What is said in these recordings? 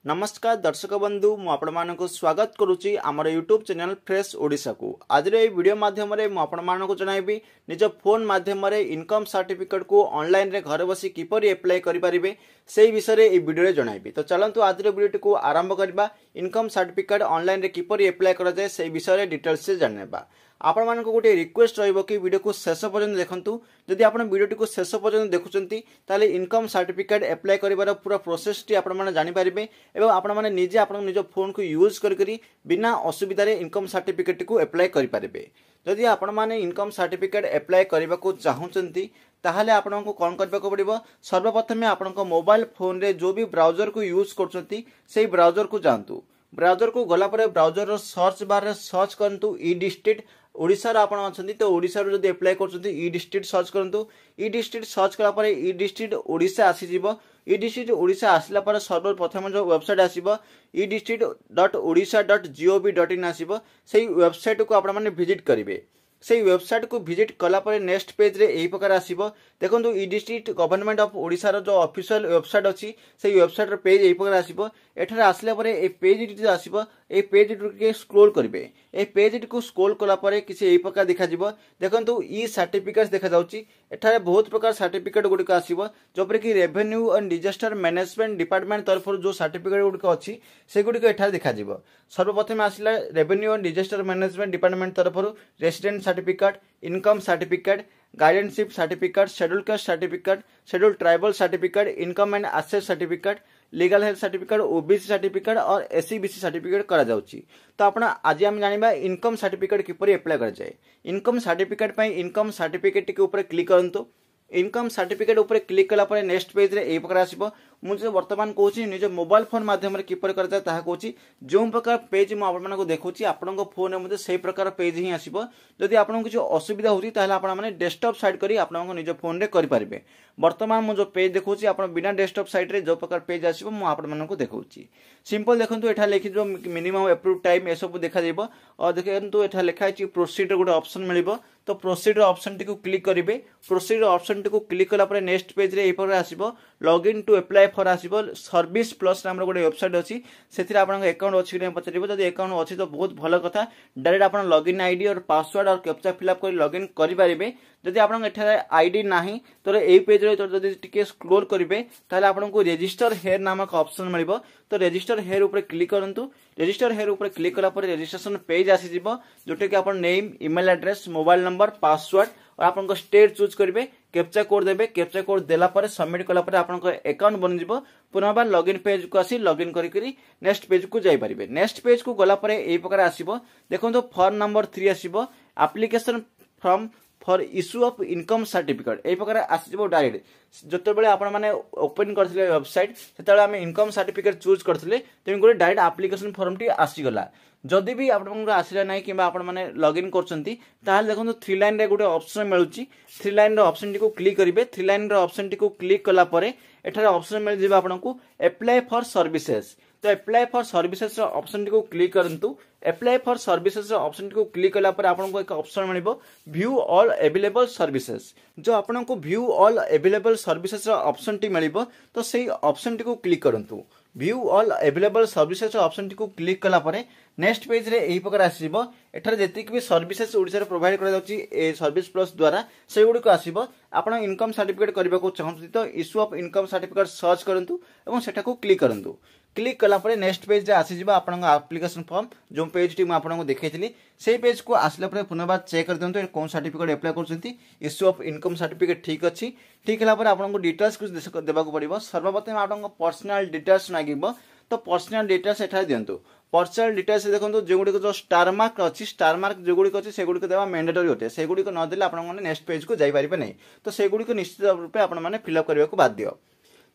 नमस्कार दर्शक बंधु मु आपण मानक स्वागत करुच्ची आमर यूट्यूब चैनल फ्रेश ओडिशा को। आज ये वीडियो माध्यम मु आपण मानक जणाइबी निज फोन माध्यम इनकम सर्टिफिकेट को ऑनलाइन रे घर बसी किपरि अप्लाई करि परिबे सेही विषय रे ई वीडियो रे जणाइबी। तो चलंतु आज वीडियो को आरंभ करबा। इनकम सर्टिफिकेट ऑनलाइन रे किपरि अप्लाई करा जाय सेही विषय रे डिटेल्स से जाननेबा। आपण मानक गोटे रिक्वेस्ट रहइबो कि वीडियो को शेष पर्यंत देखंतु। जदि आपण वीडियो को शेष पर्यंत देखुचंती ताले इनकम सर्टिफिकेट अप्लाई करिवार पूरा प्रोसेस टी आपण माने जानि परिबे एवं आपण माने निजे आपण निज फोन को यूज करी बिना असुविधा रे इनकम सर्टिफिकेट को अप्लाई करि परिबे। जदि आपण माने इनकम सर्टिफिकेट अप्लाई करबा को चाहुचंती ताहले आपण को कोन करबा को पड़िबो। सर्वप्रथम आपण को मोबाइल फोन रे जो भी ब्राउजर को यूज करचंती सेही ब्राउजर को जानतु। ब्राउजर को गला पर ब्राउजर सर्च बार रे सर्च करंतु ई डिस्ट्रिक्ट ओडिसा रा आपण अछंती तो ओडिसा रो जदि अप्लाई करचंती ई डिस्ट्रिक्ट सर्च करंतु। ई डिस्ट्रिक्ट सर्च कला पर ई डिस्ट्रिक्ट ओडिसा आसी जिवो। ई डिस्ट्रिक्ट ओडिसा आसला पर सर्वप्रथम जो वेबसाइट आसीबो edistrict.odisha.gov.in आसीबो। सेही वेबसाइट को आपण माने विजिट करिवे। सेही वेबसाइट को विजिट कला पर नेक्स्ट पेज रे एही प्रकार आसीबो। देखंतु ई डिस्ट्रिक्ट गवर्नमेंट ऑफ ओडिसा रो जो ऑफिशियल वेबसाइट अछि सेही वेबसाइट रो पेज एही प्रकार आसीबो। एठारे आसला पर ए पेज टी आसीबो। ए पेज के स्क्रॉल करिवे। ए पेज को स्क्रॉल कला पर किसी एही प्रकार देखा जिवो। देखंतु ई सर्टिफिकेट्स देखा जाउची। एठारे बहुत प्रकार सर्टिफिकेट गुडी को आसीबो जोपर कि revenue and disaster management department तरफ जो सर्टिफिकेट गुडी को अछि से गुडी को एठारे देखा जिवो। सर्वप्रथम आसिला revenue and disaster management department तरफ resident certificate, income certificate, guardianship certificate, schedule caste certificate, schedule tribal certificate, income and asset certificate, legal health certificate, OBC certificate और एससीबीसी सर्टिफिकेट करा जाउची। तो आपण आज हम जानिबा इनकम सर्टिफिकेट किपरि अप्लाई करा जाय। इनकम सर्टिफिकेट पई इनकम सर्टिफिकेट के ऊपर क्लिक करंतु। इनकम सर्टिफिकेट ऊपर क्लिक कला पर नेक्स्ट पेज रे ए प्रकार आसीबो। मु जे वर्तमान कहूची निज मोबाइल फोन माध्यम रे किपर करता है ताहा कहूची जो प्रकार पेज मु आपण मानको देखौची आपन फोन रे सेही प्रकार पेज ही आसीबो। जदि आपन किछ असुविधा होची ताहले आपण माने डेस्कटॉप साइड करी आपन निज फोन रे करि परिबे। वर्तमान मु जो पेज देखौची आपन बिना डेस्कटॉप साइड रे जो प्रकार पेज आसीबो मु आपण मानको देखौची। सिंपल देखंतु एठा लिखि जो मिनिमम अप्रूव टाइम ए सब देखा जेबो और देखंतु एठा लिखा छि प्रोसीड गुड ऑप्शन मिलिबो। तो प्रोसीड ऑप्शन टी को क्लिक करिवे। प्रोसीड ऑप्शन टी को क्लिक कला पर नेक्स्ट पेज रे ए पर आसीबो लॉगिन टू अप्लाई फॉर आसीबो। सर्विस प्लस नाम गोटे वेबसाइट अछि सेथिरे आपन अकाउंट अछि नै पचरिबो। जदि अकाउंट अछि तो बहुत भलो कथा। डायरेक्ट आपन लॉगिन आईडी और पासवर्ड और कैप्चा फिलअप कर लॉगिन करि परिबे। जदि आपन एठा आईडी नाही तो एई पेज रे जदि टिके स्क्रॉल करिवे ताले आपन को रजिस्टर हेयर नामक ऑप्शन मिलिबो। तो रजिस्टर हेयर ऊपर क्लिक करंतु। रजिस्टर हेयर ऊपर क्लिक कला पर रजिस्ट्रेशन पेज आसी जिवो जोटे कि आपन name, email address, mobile number, password और आपन को स्टेट चूज करिवे। कैप्चा कोड देबे। कैप्चा कोड देला पर सबमिट कला पर आपन को अकाउंट बन जिवो। पुनः लॉगिन पेज को आसी लॉगिन करी नेक्स्ट पेज को जाई परिबे। नेक्स्ट पेज को गला पर एई प्रकार आसीबो। देखंतु फॉर्म नंबर 3 आसीबो application form for issue of income certificate ए प्रकार आसीबो। डायरेक्ट जते बेले आपण माने ओपन करथिले वेबसाइट सेतेले हम इनकम सर्टिफिकेट चूज करथिले तेन गोटे डायरेक्ट एप्लीकेशन फॉर्म टी आसी गला। जदि भी आपन आसिला नाही किबा आपण माने लॉगिन करचंती ताहाले देखंतु 3 लाइन रे गोटे ऑप्शन मिलुची। 3 लाइन रे ऑप्शन टी को क्लिक करिवे। 3 लाइन रे ऑप्शन टी को क्लिक कला परे एठारे ऑप्शन मिल जिबा आपनकू अप्लाई फॉर सर्विसेज। तो अप्लाई फॉर सर्विसेज ऑप्शन टी को क्लिक करंतु। अप्लाई फॉर सर्विसेज ऑप्शन टी को क्लिक कला पर आपन को एक ऑप्शन मिलिबो व्यू ऑल अवेलेबल सर्विसेज। जो आपन को view all available services option टी मिलिबो तो सेही ऑप्शन टी को क्लिक करंतु। View all available services option टी को क्लिक कला परे नेक्स्ट पेज रे एही प्रकार आसीबो। एठारे जेतिक भी सर्विसेज ओडिसा रे प्रोवाइड करा जाउची ए सर्विस प्लस द्वारा से गुडी को आसीबो। आपण इनकम सर्टिफिकेट करबा को चाहंती तो issue of income certificate search करंतु एवं सेटा को क्लिक करंतु। क्लिक कला पर नेक्स्ट पेज रे आसी जिबा आपन एप्लीकेशन फॉर्म जो पेज टी म आपन को देखैथिली सेही पेज को आसला पर पुनः चेक कर दियंतु कोन सर्टिफिकेट अप्लाई करछंती। इश्यू ऑफ इनकम सर्टिफिकेट ठीक अछि। ठीक हला पर आपन को डिटेल्स कुछ देबा को पड़िबो। सर्वप्रथम आपन को पर्सनल डिटेल्स मागिबो। तो पर्सनल डिटेल्स एठा दियंतु। पर्सनल डिटेल्स देखंतु जे गुडी को जो स्टार मार्क अछि स्टार मार्क जे गुडी को अछि से गुडी को देबा मैंडेटरी होते। से गुडी को न देले आपन माने नेक्स्ट पेज को जाई परिबे नै। तो से गुडी को निश्चित रूपे आपन माने फिल अप करबा को बाध्य।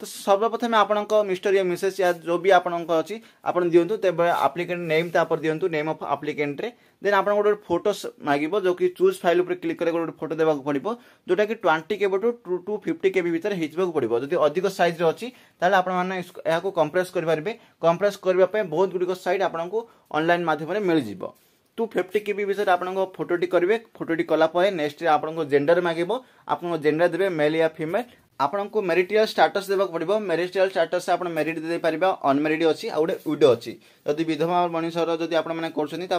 तो सर्वप्रथम आपण मिस्टर या मिसेस या जो भी आपण अच्छी आपण दियंतु तेबे एप्लिकेंट नेम तापर दियंतु नेम ऑफ एप्लिकेंट रे देन आपण गोटे फोटो मागिबो जो कि चूज फाइल ऊपर क्लिक करे गोटे फोटो देबा को पड़िबो जोटा कि 20 केबी टू 250 केबी भीतर हिजबा को पड़िबो। जदि अधिक साइज रे अछि ताले आपण माने एहा को कंप्रेस करि परिबे। कंप्रेस करबा पे बहुत गुडी को साइड आपण को ऑनलाइन माध्यम रे मिल जिवो। 250 केबी भीतर आपण को फोटोटी करिवे। फोटोटी कला परे नेक्स्ट आपण को जेंडर मागिबो। आपण को जेंडर देबे मेल या फीमेल। आपको मेरिटियल स्टाटस देवाक पड़ो। मेरिटियल स्टाटस आप मेरिट दे पारे, अनमेरिड अच्छी आ गोटे विडो अच्छी। जदि विधवा मनुष्यर जदि आपने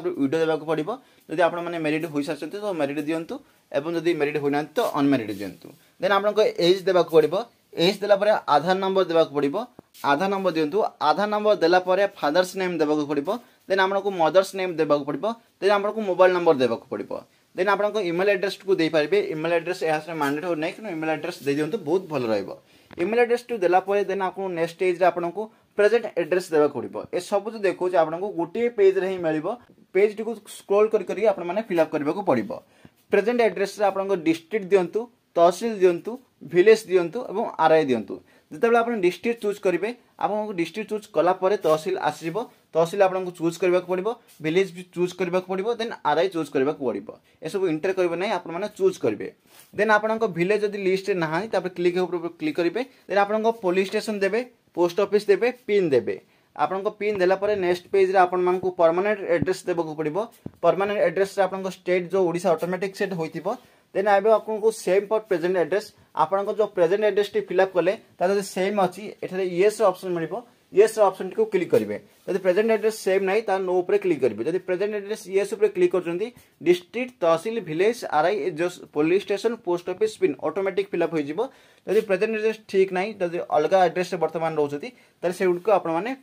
विडो देवाक पड़ो। जदि आप मेरिड हो सारी तो मेरिट दिंतु, एवं जदि मेरिट होना तो अनमेरिड दिंतु। देन आपको एज देवाक पड़ो। एज देला आधार नंबर देवाक पड़ो। आधार नंबर दिंतु। आधार नंबर देला फादर्स नेम देवाक पड़ो। देन आपको मदर्स नेम देवाक पड़ो। देन आपको मोबाइल नंबर देवाक पड़ो। देन आपको इमेल एड्रेस को दे पारे। इमेल एड्रेस यहाँ मैंडेटरी नहीं कि इमेल एड्रेस दे दिंतु, बहुत भल रहा। इमेल एड्रेस टू देला देन आपको नेक्स्ट स्टेज आपको प्रेजेंट एड्रेस देवाक पड़ो। ए सब जो देखो आपको गोटे पेज रे ही मिल। पेज टी स्क्रोल करके आपने फिलअप करने को पड़ो। प्रेजेंट एड्रेस आपको डिस्ट्रिक्ट दिंतु, तहसिल दिंतु, विलेज दिंतु और आरआई दिंतु। जिते आप डिस्ट्रिक्ट चूज करेंगे, आपको डिस्ट्रिक्ट चूज कलापर तहसिल आसब। तहसिल आपको चूज करने को पड़ो, विलेज भी चूज करने को पड़ो, देन आरआई चूज करने को पड़ो। ये सब इंटर करेंगे ना, आपने चूज करेंगे। देन आपको विलेज जब लिस्ट ना क्लिक क्लिक करेंगे। देन आपको पुलिस स्टेशन देवे, पोस्ट ऑफिस देवे, पिन देवे। आपको पिन देला नेक्स्ट पेज रे आपको परमानेंट एड्रेस देवाक पड़ो। परमानेंट एड्रेस आपको स्टेट जो ओडिशा ऑटोमेटिक सेट होइथिबो। देन आपको सेम फॉर प्रेजेंट एड्रेस आपको जो प्रेजेंट एड्रेस टी फिलअप कले तार सेम अच्छी एठारे येस ऑप्शन मिलिबो। येस ऑप्शन को क्लिक करेंगे। जब प्रेजेंट एड्रेस सेम नहीं तार नो ऊपर क्लिक करेंगे। जब प्रेजेंट एड्रेस येस ऊपर क्लिक कर डिस्ट्रिक्ट, तहसिल, विलेज, आरआई, जो police station, post office, pin automatic fill up हो। जब प्रेजेंट एड्रेस ठीक नहीं, जब अलग एड्रेस बर्तमान रोचे से गुड़िक आपने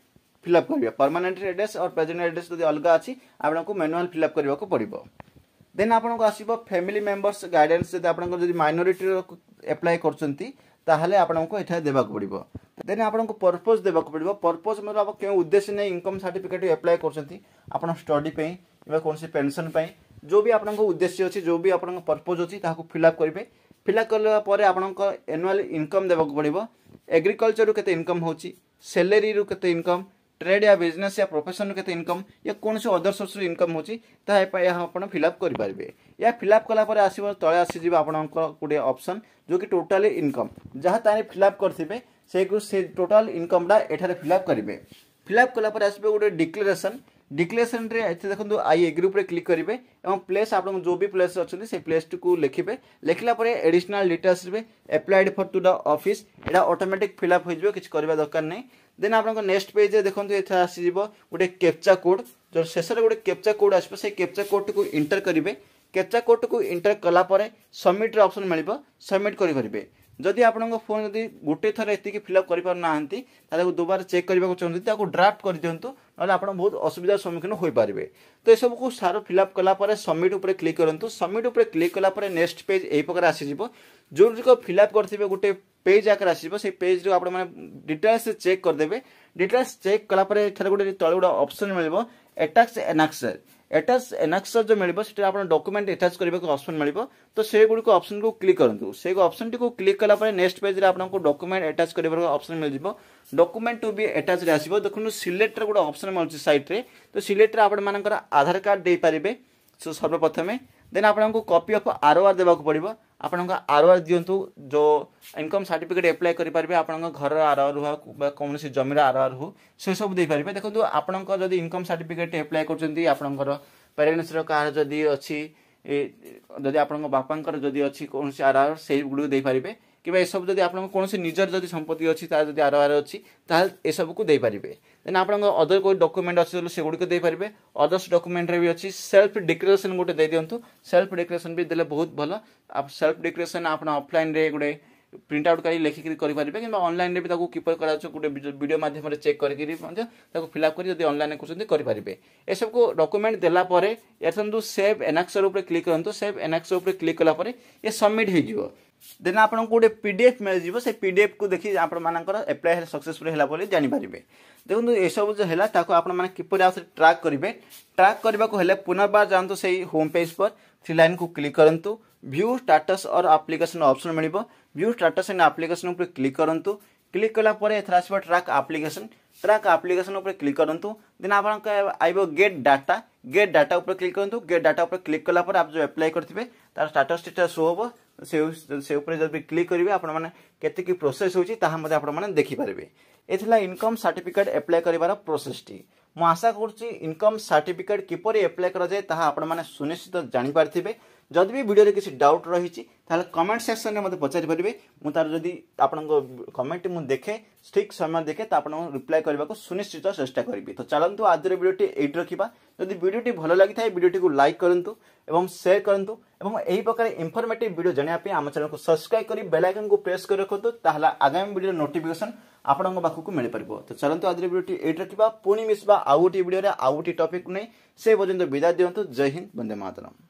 फिलअप करेंगे। परमानेंट एड्रेस और प्रेजेंट एड्रेस जब अलग अच्छी आपको मैनुअल फिलअप करने को पड़ो। देन आपको आसो फैमिली मेंबर्स गाइडेंस। जब आप माइनोरिटी एप्लाई करते आपको ये देवाक पड़ो। देन आपको पर्पज देवाक पड़ो। पर्पज मतलब आप क्यों उद्देश्य नहीं इनकम सर्टिफिकेट एप्लाई कर स्टडी कौन से पेंशन जो भी आपको उद्देश्य अच्छी, जो भी आपको पर्पज अच्छी फिलअप करेंगे। फिलअप कलापर आपको एनुअल इनकम देवाक पड़ो। एग्रीकल्चर रू केते इनकम होची, सैलरी रू केते इनकम, ट्रेड या बिजनेस या प्रोफेशन के इनकम या कौन से अदर सोर्स इनकम होची आप फिलअप करेंगे। या फिलअप कलापर आसो तले आसीज आपंकर गोटे ऑप्शन जो कि टोटाल इनकम जहाँ ताने फिलअप करेंगे से टोटाल इनकम एठारे फिलअप करेंगे। फिलअप कलापर आसो गोटे डिक्लेरेशन। डिक्लेरेशन रे देखो आई एग्री उपर क्लिक करेंगे और प्लेस आप जो भी प्लेस अच्छे से प्लेस को लिखे। लिखला additional details applied for to the office एटा ऑटोमेटिक फिलअप हो किसी करवा दरकार नहीं। देन आपको नेक्स्ट पेज देखो ये आसीज गोटे कैप्चा कोड। जो शेष गोटे कैप्चा कोड आसो से कैप्चा कोड को इंटर करेंगे। कैप्चा कोड को इंटर कलापर सबमिट ऑप्शन मिल सबमिट करेंगे। जदि आपन फोन जदि गोटे थर ये फिलअप कर दोबारा चेक करने चाहते ड्राफ्ट कर दिंतु ना आप बहुत असुविधार सम्मुखीन हो पारे। तो यह को सारा फिलअप कलापर सबमिट उपर क्लिक करूँ। सबमिट उपर क्लिक कलापर नेक्स्ट पेज यही प्रकार आसीज जो फिलअप करेंगे गोटे पेज आकर आसो से पेज रू आप डिटेल्स चेक करदे। डिटेल्स चेक कलापर गोटे तले गोटे ऑप्शन मिल अटैच एनाक्सर। अटैच एनाक्सर जो मिल आप डॉक्यूमेंट अटैच करने को ऑप्शन मिल। तो से गुड़िक ऑप्शन को क्लिक करूँ। से ऑप्शन टी को क्लिक कलापर नेक्स्ट पेज आपको डॉक्यूमेंट अटैच करने ऑप्शन मिल डॉक्यूमेंट टू बी अटैच आसो। देखो सिलेक्ट गोटे ऑप्शन मिलूँ साइट रे। तो सिलेक्ट आप आधार कार्ड दे पारे सर्वप्रथम। देन आपको कॉपी ऑफ आरओआर देवाक पड़ो। आपन आरओआर दिंतु जो इनकम सर्टिफिकेट एप्लाई करेंगे। आप घर आरओआर हो कौन सी जमीर आरओआर हो से सब दे पारे। देखो आपन जब इनकम सर्टिफिकेट एप्लाई कर पेरेन्ट्स कहार जदि अच्छी जदि आप बापांकर जदि अच्छी कौन सी आरओआर से गुड़ दे पारे कि ये सब जब आप कौन से निजर जदि संपत्ति अच्छी जब आरओआर अच्छी ये सब को दे पारे। देन आप अदर कोई डॉक्यूमेंट अच्छे से गुड़िक दे पारे। अदर्स डॉक्यूमेंट रे भी अच्छी सेल्फ डिक्लेरेशन गोटे दे दिंतु। सेल्फ डिक्लेरेशन भी देले बहुत भल। आप सेल्फ डिक्लेरेशन आप ऑफलाइन रे गोटे प्रिंट आउट कर लिखिक करेंगे कि ऑनलाइन रे भी किपर कर गोटे वीडियो माध्यम चेक करके फिलअप कर ऑनलाइन करेंगे। ये सब को डॉक्यूमेंट देलापर ये सेव एनाक्सर उपर क्लिक करूँ। सेव एनाक्सर उपर क्लिक कलापर ये सबमिट हो। देन आपको गोटे पीडीएफ मिल जाए। से पीडीएफ को देखिए आपर एप्लाई सक्सेसफुल है जानीपारे। देखो ये सब जो है किपर आप ट्रैक करेंगे। ट्रैक करने को हेल्ले पुनर्बार जातु से होम पेज पर थ्री लाइन को क्लिक करूँ। व्यू स्टाटस और application option mill. View status and application उपर क्लिक करूँ। क्लिक कलापर आसो ट्रैक एप्लिकेशन। ट्रैक एप्लिकेशन उपर क्लिक करूँ। देन आप आइब गेट डाटा। गेट डाटा उपर क्लिक करूँ। गेट डाटा उपर क्लिक कलापर आप जो एप्लाई करेंगे तार स्टाटस टा शो हम से ऊपर जब क्लिक करेंगे आपकी प्रोसेस होती देखिपारे। ये इनकम सर्टिफिकेट एप्लाई कर प्रोसेस टी। मु आशा करुँची इनकम सर्टिफिकेट किपर एप्लाई कराए सुनिश्चित जानीपारे। जदि भी वीडियो किसी डाउट रही कमेंट सेक्शन में मत पचारि पारे मुझे जदि आपण कमेंट मुझे देखे ठीक समय देखे तो आपको रिप्लाई करने को सुनिश्चित चेष्टा करी। तो चलतु आज वीडियोटी ये रखा। जदि वीडियोटी भल लगी था वीडियोटी को लाइक करूँ एवं शेयर करूँ एवं यही प्रकार इनफॉर्मेटिव वीडियो जानापी आम चैनल को सब्सक्राइब कर बेल आइकन को प्रेस कर रखु आगामी वीडियो नोटिफिकेशन आपन पाखक मिल पार। तो चलतु आज वीडियोटी ये रखा। पुणी मिसवा आउ गोटे वीडियो आउ गोटे टॉपिक नहीं से पर्यंत विदाय दिंतु। जय हिंद, वंदे मातरम।